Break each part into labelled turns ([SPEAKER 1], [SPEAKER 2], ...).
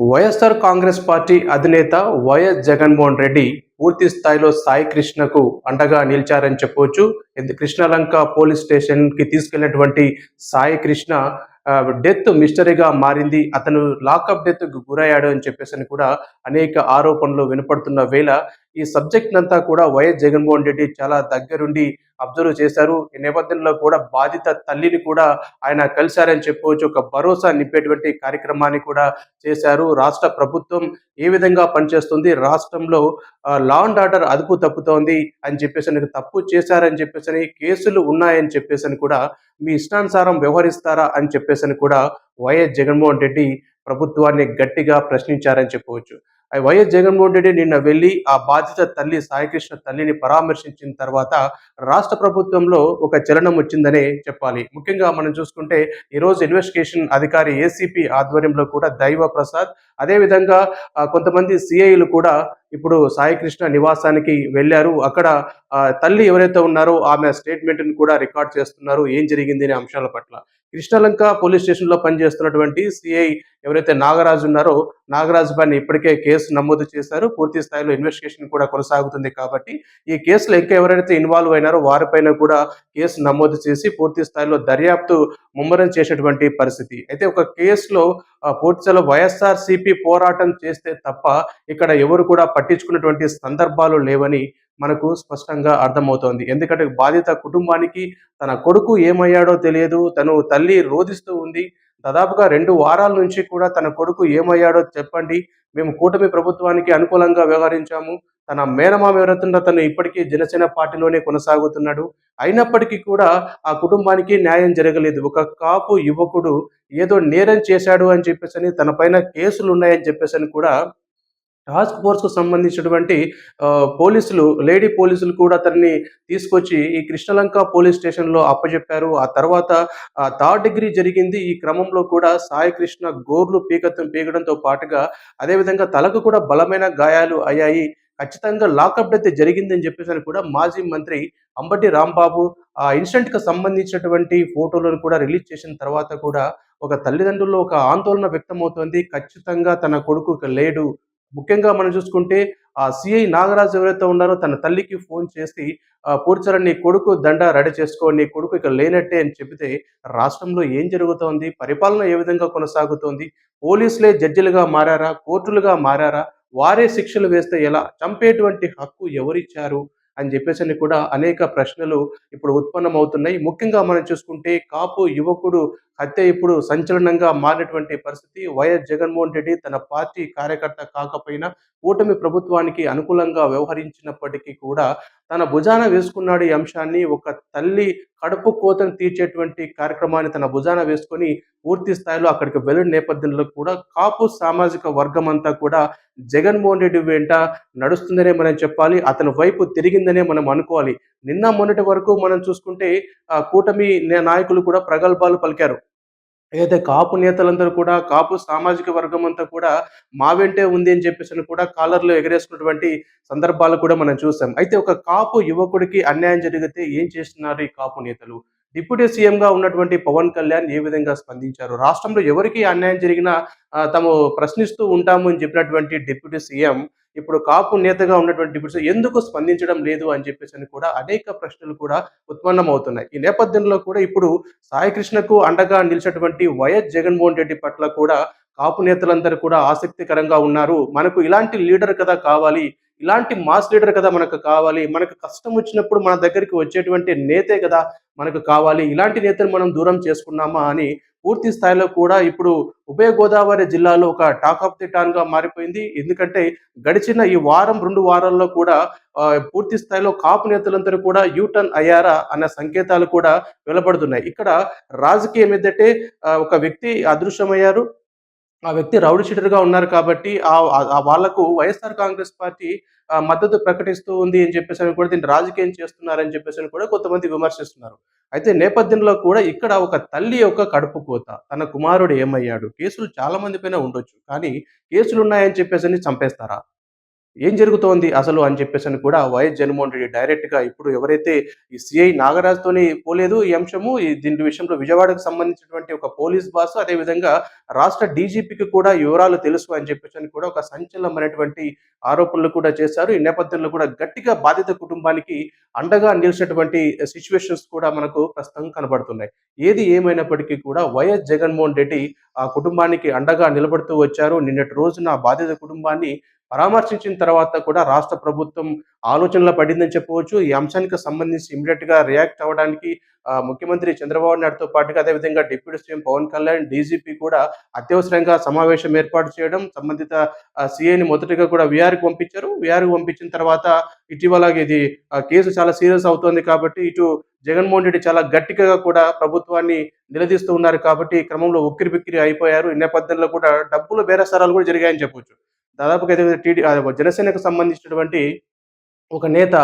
[SPEAKER 1] YSR Congress party అధినేత YS Jaganmohan Reddy పూర్తి స్థాయిలో సాయి కృష్ణకు అండగా నిలిచారని చెప్పవచ్చు. కృష్ణలంక పోలీస్ స్టేషన్‌కి తీసుకెళ్ళినటువంటి సాయి కృష్ణ డెత్ మిస్టరీగా మారింది. అతను లాకప్ డెత్‌కు గురయ్యాడు అని చెప్పేసని కూడా అనేక ఆరోపణలు వినపడుతున్న వేళ, ఈ సబ్జెక్ట్‌నంతా కూడా వైఎస్ జగన్మోహన్ రెడ్డి చాలా దగ్గరుండి అబ్జర్వ్ చేశారు. ఈ నేపథ్యంలో కూడా బాధిత తల్లిని కూడా ఆయన కలిశారని చెప్పుకోవచ్చు. ఒక భరోసా నింపేటువంటి కార్యక్రమాన్ని కూడా చేశారు. రాష్ట్ర ప్రభుత్వం ఏ విధంగా పనిచేస్తుంది, రాష్ట్రంలో లా అండ్ ఆర్డర్ అదుపు తప్పుతోంది అని చెప్పేసని, తప్పు చేశారని చెప్పేసని, కేసులు ఉన్నాయని చెప్పేసని కూడా, మీ ఇష్టానుసారం వ్యవహరిస్తారా అని చెప్పేసని కూడా వైఎస్ జగన్మోహన్ రెడ్డి ప్రభుత్వాన్ని గట్టిగా ప్రశ్నించారని చెప్పవచ్చు. వైఎస్ జగన్మోహన్ రెడ్డి నిన్న వెళ్లి ఆ బాధిత తల్లి సాయికృష్ణ తల్లిని పరామర్శించిన తర్వాత రాష్ట్ర ప్రభుత్వంలో ఒక చలనం వచ్చిందనే చెప్పాలి. ముఖ్యంగా మనం చూసుకుంటే ఈరోజు ఇన్వెస్టిగేషన్ అధికారి ఏసీపీ ఆధ్వర్యంలో కూడా దైవ ప్రసాద్, అదేవిధంగా కొంతమంది సిఐలు కూడా ఇప్పుడు సాయికృష్ణ నివాసానికి వెళ్ళారు. అక్కడ తల్లి ఎవరైతే ఉన్నారో ఆమె స్టేట్మెంట్‌ని కూడా రికార్డ్ చేస్తున్నారు. ఏం జరిగింది అనే అంశాల పట్ల. కృష్ణలంక పోలీస్ స్టేషన్‌లో పనిచేస్తున్నటువంటి సిఐ ఎవరైతే నాగరాజు ఉన్నారో, నాగరాజు పైన ఇప్పటికే కేసు నమోదు చేశారు. పూర్తి స్థాయిలో ఇన్వెస్టిగేషన్ కూడా కొనసాగుతుంది కాబట్టి, ఈ కేసులో ఇంకా ఎవరైతే ఇన్వాల్వ్ అయినారో వారిపైన కూడా కేసు నమోదు చేసి పూర్తి స్థాయిలో దర్యాప్తు ముమ్మరం చేసేటువంటి పరిస్థితి. అయితే ఒక కేసులో పూర్తి స్థాయిలో వైఎస్ఆర్‌సీపీ పోరాటం చేస్తే తప్ప ఇక్కడ ఎవరు కూడా పట్టించుకున్నటువంటి సందర్భాలు లేవని మనకు స్పష్టంగా అర్థమవుతోంది. ఎందుకంటే బాధిత కుటుంబానికి తన కొడుకు ఏమయ్యాడో తెలియదు. తను తల్లి రోదిస్తూ ఉంది. దాదాపుగా 2 వారాల నుంచి కూడా తన కొడుకు ఏమయ్యాడో చెప్పండి. మేము కూటమి ప్రభుత్వానికి అనుకూలంగా వ్యవహరించాము. తన మేనమామ ఎవరైతుందో తను ఇప్పటికీ జనసేన పార్టీలోనే కొనసాగుతున్నాడు. అయినప్పటికీ కూడా ఆ కుటుంబానికి న్యాయం జరగలేదు. ఒక కాపు యువకుడు ఏదో నేరం చేశాడు అని చెప్పేసని, తన పైన కేసులున్నాయని చెప్పేసని కూడా టాస్క్ ఫోర్స్‌కు సంబంధించినటువంటి పోలీసులు, లేడీ పోలీసులు కూడా అతన్ని తీసుకొచ్చి ఈ కృష్ణలంక పోలీస్ స్టేషన్‌లో అప్పజెప్పారు. ఆ తర్వాత థర్డ్ డిగ్రీ జరిగింది. ఈ క్రమంలో కూడా సాయి కృష్ణ గోర్లు పీకడంతో పాటుగా అదేవిధంగా తలకు కూడా బలమైన గాయాలు అయ్యాయి. ఖచ్చితంగా లాకప్ డెత్ జరిగిందని చెప్పేసని కూడా మాజీ మంత్రి అంబటి రాంబాబు ఆ ఇన్సిడెంట్‌కి సంబంధించినటువంటి ఫోటోలను కూడా రిలీజ్ చేసిన తర్వాత కూడా ఒక తల్లిదండ్రుల్లో ఒక ఆందోళన వ్యక్తమవుతోంది. ఖచ్చితంగా తన కొడుకు ఇక లేడు. ముఖ్యంగా మనం చూసుకుంటే ఆ సీఐ నాగరాజు ఎవరైతే ఉన్నారో తన తల్లికి ఫోన్ చేసి పూడ్చర నీ కొడుకు దండ రెడీ చేసుకో, నీ కొడుకు ఇక లేనట్టే అని చెబితే రాష్ట్రంలో ఏం జరుగుతోంది? పరిపాలన ఏ విధంగా కొనసాగుతోంది? పోలీసులే జడ్జిలుగా మారారా? కోర్టులుగా మారారా? వారే శిక్షలు వేస్తే ఎలా? చంపేటువంటి హక్కు ఎవరిచ్చారు? అని చెప్పేసని కూడా అనేక ప్రశ్నలు ఇప్పుడు ఉత్పన్నమవుతున్నాయి. ముఖ్యంగా మనం చూసుకుంటే కాపు యువకుడు హత్య ఇప్పుడు సంచలనంగా మారినటువంటి పరిస్థితి. వైఎస్ జగన్మోహన్ రెడ్డి తన పార్టీ కార్యకర్త కాకపోయినా కూటమి ప్రభుత్వానికి అనుకూలంగా వ్యవహరించినప్పటికీ కూడా తన భుజాన వేసుకున్నాడు ఈ అంశాన్ని. ఒక తల్లి కడుపు కోతను తీర్చేటువంటి కార్యక్రమాన్ని తన భుజాన వేసుకొని పూర్తి స్థాయిలో అక్కడికి వెళ్ళిన నేపథ్యంలో కూడా కాపు సామాజిక వర్గం అంతా కూడా జగన్మోహన్ రెడ్డి వెంట నడుస్తుందనే మనం చెప్పాలి. అతని వైపు తిరిగిందనే మనం అనుకోవాలి. నిన్న మొన్నటి వరకు మనం చూసుకుంటే కూటమి నాయకులు కూడా ప్రగల్భాలు పలికారు. ఏదైతే కాపు నేతలందరూ కూడా, కాపు సామాజిక వర్గం అంతా కూడా మా వెంటే ఉంది అని చెప్పేసని కూడా కాలర్‌లో ఎగరేసుకున్నటువంటి సందర్భాలు కూడా మనం చూసాం. అయితే ఒక కాపు యువకుడికి అన్యాయం జరిగితే ఏం చేస్తున్నారు ఈ కాపు నేతలు? డిప్యూటీ సీఎంగా ఉన్నటువంటి పవన్ కళ్యాణ్ ఏ విధంగా స్పందించారు? రాష్ట్రంలో ఎవరికి అన్యాయం జరిగినా తాము ప్రశ్నిస్తూ ఉంటాము అని చెప్పినటువంటి డిప్యూటీ సీఎం ఇప్పుడు కాపు నేతగా ఉన్నటువంటి డిప్యూటీ సీఎం ఎందుకు స్పందించడం లేదు అని చెప్పేసని కూడా అనేక ప్రశ్నలు కూడా ఉత్పన్నమవుతున్నాయి. ఈ నేపథ్యంలో కూడా ఇప్పుడు సాయి కృష్ణకు అండగా నిలిచినటువంటి వైఎస్ జగన్మోహన్ రెడ్డి పట్ల కూడా కాపు నేతలందరూ కూడా ఆసక్తికరంగా ఉన్నారు. మనకు ఇలాంటి లీడర్ కదా కావాలి. ఇలాంటి మాస్ లీడర్ కదా మనకు కావాలి. మనకు కష్టం వచ్చినప్పుడు మన దగ్గరికి వచ్చేటువంటి నేతే కదా మనకు కావాలి. ఇలాంటి నేతను మనం దూరం చేసుకున్నామా అని పూర్తి స్థాయిలో కూడా ఇప్పుడు ఉభయ గోదావరి జిల్లాలో ఒక టాక్ ఆఫ్ ది టౌన్‌గా మారిపోయింది. ఎందుకంటే గడిచిన ఈ వారం, 2 వారాల్లో కూడా పూర్తి స్థాయిలో కాపు నేతలందరూ కూడా యూ టర్న్ అయ్యారా అన్న సంకేతాలు కూడా వెలువడుతున్నాయి. ఇక్కడ రాజకీయం ఏందంటే ఒక వ్యక్తి అదృశ్యమయ్యారు. ఆ వ్యక్తి రౌడీ షీటర్‌గా ఉన్నారు కాబట్టి వాళ్లకు వైఎస్ఆర్ కాంగ్రెస్ పార్టీ మద్దతు ప్రకటిస్తూ ఉంది అని చెప్పేసని కూడా దీన్ని రాజకీయం చేస్తున్నారని చెప్పేసని కూడా కొంతమంది విమర్శిస్తున్నారు. అయితే నేపథ్యంలో కూడా ఇక్కడ ఒక తల్లి యొక్క కడుపు కోత. తన కుమారుడు ఏమయ్యాడు? కేసులు చాలా మంది పైన ఉండొచ్చు. కానీ కేసులున్నాయని చెప్పేసని చంపేస్తారా? ఏం జరుగుతోంది అసలు అని చెప్పేసని కూడా వైఎస్ జగన్మోహన్ రెడ్డి డైరెక్ట్‌గా ఇప్పుడు ఎవరైతే ఈ సీఐ నాగరాజుతోని పోలేదు ఈ అంశము. దీని విషయంలో విజయవాడకు సంబంధించినటువంటి ఒక పోలీస్ బాసు, అదేవిధంగా రాష్ట్ర డీజీపీకి కూడా ఈ వివరాలు తెలుసు అని చెప్పేసని కూడా ఒక సంచలనమైనటువంటి ఆరోపణలు కూడా చేశారు. ఈ నేపథ్యంలో కూడా గట్టిగా బాధిత కుటుంబానికి అండగా నిలిచినటువంటి సిట్యుయేషన్స్ కూడా మనకు ప్రస్తుతం కనబడుతున్నాయి. ఏది ఏమైనప్పటికీ కూడా వైఎస్ జగన్మోహన్ రెడ్డి ఆ కుటుంబానికి అండగా నిలబడుతూ వచ్చారు. నిన్నటి రోజున ఆ బాధిత కుటుంబాన్ని పరామర్శించిన తర్వాత కూడా రాష్ట్ర ప్రభుత్వం ఆలోచనలో పడిందని చెప్పవచ్చు. ఈ అంశానికి సంబంధించి ఇమ్మీడియేట్‌గా రియాక్ట్ అవ్వడానికి ముఖ్యమంత్రి చంద్రబాబు నాయుడుతో పాటుగా అదేవిధంగా deputy CM Pawan Kalyan, DGP కూడా అత్యవసరంగా సమావేశం ఏర్పాటు చేయడం, సంబంధిత సీఐని మొదటగా కూడా వీఆర్‌కి పంపించారు. వీఆర్‌కి పంపించిన తర్వాత ఇటీవల ఇది కేసు చాలా సీరియస్ అవుతోంది కాబట్టి ఇటు జగన్మోహన్ రెడ్డి చాలా గట్టిగా కూడా ప్రభుత్వాన్ని నిలదీస్తూ ఉన్నారు కాబట్టి ఈ క్రమంలో ఉక్కిరిబిక్కిరి అయిపోయారు. ఈ నేపథ్యంలో కూడా డబ్బుల బేరసారాలు కూడా జరిగాయని చెప్పొచ్చు. దాదాపుగా అయితే జనసేనకు సంబంధించినటువంటి ఒక నేత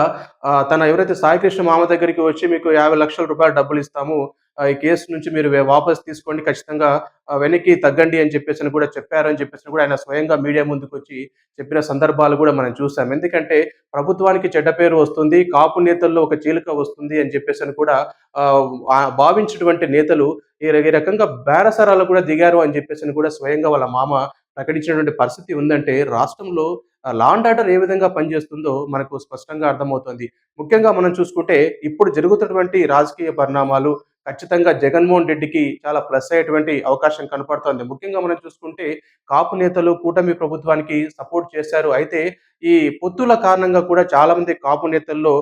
[SPEAKER 1] తన ఎవరైతే సాయికృష్ణ మామ దగ్గరికి వచ్చి మీకు ₹50,00,000 డబ్బులిస్తాము. ఈ కేసు నుంచి మీరు వాపస్ తీసుకోండి. ఖచ్చితంగా వెనక్కి తగ్గండి అని చెప్పేసని కూడా చెప్పారని చెప్పేసని కూడా ఆయన స్వయంగా మీడియా ముందుకొచ్చి చెప్పిన సందర్భాలు కూడా మనం చూసాం. ఎందుకంటే ప్రభుత్వానికి చెడ్డ పేరు వస్తుంది. కాపు నేతల్లో ఒక చీలిక వస్తుంది అని చెప్పేసని కూడా భావించినటువంటి నేతలు ఈ రకంగా బేరసారాలు కూడా దిగారు అని చెప్పేసని కూడా స్వయంగా వాళ్ళ మామ ప్రకటించినటువంటి పరిస్థితి ఉందంటే రాష్ట్రంలో లా అండ్ ఆర్డర్ ఏ విధంగా పనిచేస్తుందో మనకు స్పష్టంగా అర్థమవుతుంది. ముఖ్యంగా మనం చూసుకుంటే ఇప్పుడు జరుగుతున్నటువంటి రాజకీయ పరిణామాలు ఖచ్చితంగా జగన్మోహన్ రెడ్డికి చాలా ప్లస్ అయ్యేటువంటి అవకాశం కనపడుతోంది. ముఖ్యంగా మనం చూసుకుంటే కాపు నేతలు కూటమి ప్రభుత్వానికి సపోర్ట్ చేశారు. అయితే ఈ పొత్తుల కారణంగా కూడా చాలామంది కాపు నేతల్లో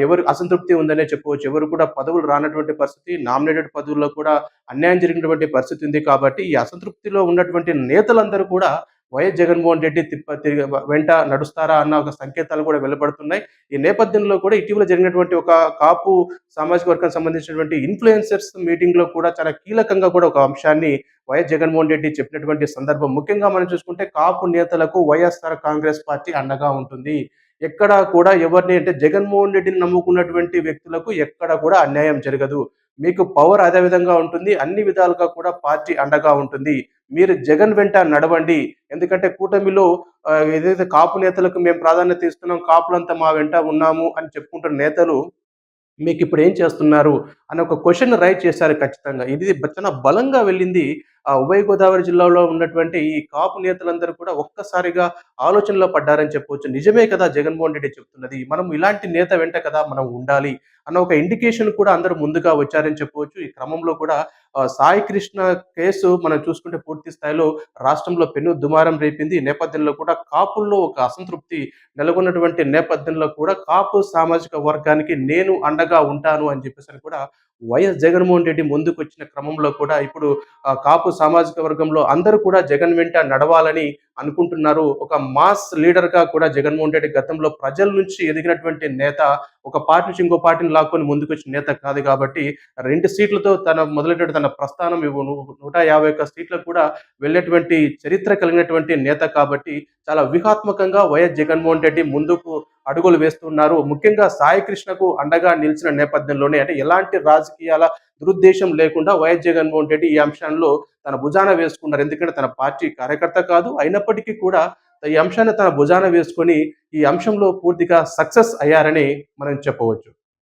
[SPEAKER 1] ఎవరు అసంతృప్తి ఉందనే చెప్పవచ్చు. ఎవరు కూడా పదవులు రానటువంటి పరిస్థితి, నామినేటెడ్ పదవుల్లో కూడా అన్యాయం జరిగినటువంటి పరిస్థితి ఉంది కాబట్టి ఈ అసంతృప్తిలో ఉన్నటువంటి నేతలందరూ కూడా వైఎస్ జగన్మోహన్ రెడ్డి తిరిగి వెంట నడుస్తారా అన్న ఒక సంకేతాలు కూడా వెలువడుతున్నాయి. ఈ నేపథ్యంలో కూడా ఇటీవల జరిగినటువంటి ఒక కాపు సామాజిక వర్గానికి సంబంధించినటువంటి ఇన్‌ఫ్లుయెన్సర్స్ మీటింగ్‌లో కూడా చాలా కీలకంగా కూడా ఒక అంశాన్ని వైఎస్ జగన్మోహన్ రెడ్డి చెప్పినటువంటి సందర్భం. ముఖ్యంగా మనం చూసుకుంటే కాపు నేతలకు వైఎస్ఆర్ కాంగ్రెస్ పార్టీ అండగా ఉంటుంది. ఎక్కడా కూడా ఎవరిని అంటే జగన్మోహన్ రెడ్డిని నమ్ముకున్నటువంటి వ్యక్తులకు ఎక్కడ కూడా అన్యాయం జరగదు. మీకు పవర్ అదే విధంగా ఉంటుంది. అన్ని విధాలుగా కూడా పార్టీ అండగా ఉంటుంది. మీరు జగన్ వెంట నడవండి. ఎందుకంటే కూటమిలో ఏదైతే కాపు నేతలకు మేము ప్రాధాన్యత ఇస్తున్నాం, కాపులంతా మా వెంట ఉన్నాము అని చెప్పుకుంటున్న నేతలు మీకిప్పుడు ఏం చేస్తున్నారు? అని ఒక క్వెషన్ రైజ్ చేశారు ఖచ్చితంగా. ఇది చాలా బలంగా వెళ్ళింది. ఉభయ గోదావరి జిల్లాలో ఉన్నటువంటి ఈ కాపు నేతలందరూ కూడా ఒక్కసారిగా ఆలోచనలో పడ్డారని చెప్పొచ్చు. నిజమే కదా జగన్మోహన్ రెడ్డి చెప్తున్నది. మనం ఇలాంటి నేత వెంట కదా మనం ఉండాలి అన్న ఒక ఇండికేషన్ కూడా అందరూ ముందుగా వచ్చారని చెప్పవచ్చు. ఈ క్రమంలో కూడా సాయి కృష్ణ కేసు మనం చూసుకుంటే పూర్తి స్థాయిలో రాష్ట్రంలో పెను దుమారం రేపింది. ఈ నేపథ్యంలో కూడా కాపుల్లో ఒక అసంతృప్తి నెలకొన్నటువంటి నేపథ్యంలో కూడా కాపు సామాజిక వర్గానికి నేను అండగా ఉంటాను అని చెప్పేసని కూడా వైఎస్ జగన్మోహన్ రెడ్డి ముందుకొచ్చిన క్రమంలో కూడా ఇప్పుడు కాపు సామాజిక వర్గంలో అందరూ కూడా జగన్ వెంట నడవాలని అనుకుంటున్నారు. ఒక మాస్ లీడర్‌గా కూడా జగన్మోహన్ రెడ్డి గతంలో ప్రజల నుంచి ఎదిగినటువంటి నేత. ఒక పార్టీ నుంచి ఇంకో పార్టీని లాక్కొని ముందుకొచ్చిన నేత కాదు కాబట్టి 2 సీట్లతో మొదలైనటువంటి తన ప్రస్థానం 151 సీట్లకు కూడా వెళ్ళేటువంటి చరిత్ర కలిగినటువంటి నేత కాబట్టి చాలా వ్యూహాత్మకంగా వైఎస్ జగన్మోహన్ రెడ్డి ముందుకు అడుగులు వేస్తున్నారు. ముఖ్యంగా సాయి కృష్ణకు అండగా నిలిచిన నేపథ్యంలోనే అంటే ఎలాంటి రాజకీయాల దురుద్దేశం లేకుండా వైఎస్ జగన్మోహన్ రెడ్డి ఈ అంశంలో తన భుజాన వేసుకున్నారు. ఎందుకంటే తన పార్టీ కార్యకర్త కాదు. అయినప్పటికీ కూడా ఈ అంశాన్ని తన భుజాన వేసుకొని ఈ అంశంలో పూర్తిగా సక్సెస్ అయ్యారని మనం చెప్పవచ్చు.